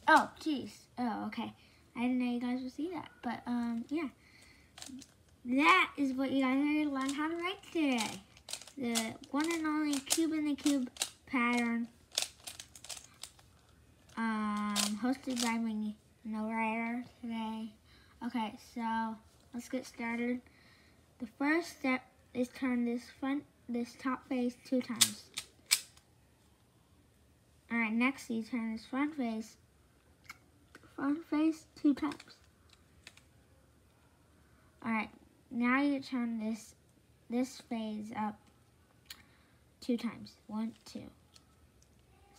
Oh, jeez. Oh, okay. I didn't know you guys would see that. But, yeah. That is what you guys are going to learn how to write today. The one and only cube in the cube pattern. Hosted by me, no writer today. Okay, so let's get started. The first step is turn this top face 2 times. Alright, next you turn this front face 2 times. Alright, now you turn this phase up 2 times. 1, 2.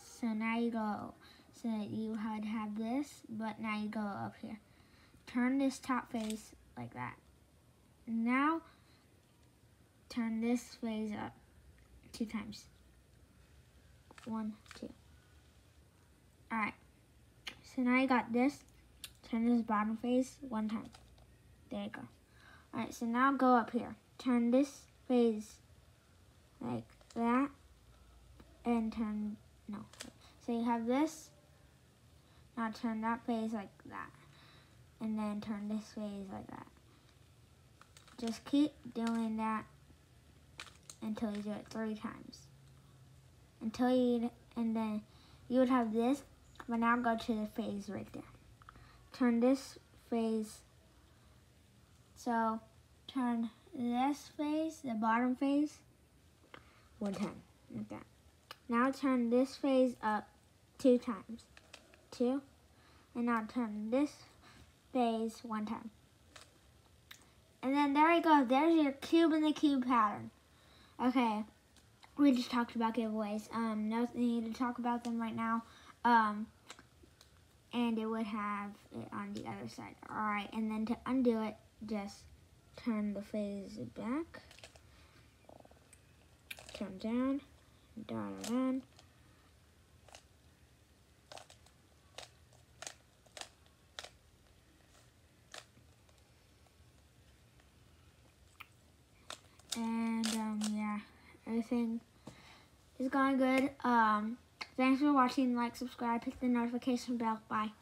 So now you go, so you would have this, but now you go up here. Turn this top face like that. Now, turn this phase up 2 times. 1, 2. Alright, so now you got this. Turn this bottom face 1 time. There you go. Alright, so now go up here. Turn this phase like that. And turn, no. So you have this. Now turn that phase like that. And then turn this phase like that. Just keep doing that until you do it 3 times. And then you would have this, but now go to the phase right there. Turn this phase. So turn this phase, the bottom phase, 1 time, like that. Now turn this phase up 2 times. 2. And now turn this phase 1 time. And then there you go. There's your cube in the cube pattern. Okay. We just talked about giveaways. No need to talk about them right now. And it would have it on the other side. Alright, and then to undo it, just turn the phase back. Turn down. Down. And yeah, everything is going good. Thanks for watching. Like, subscribe, hit the notification bell. Bye.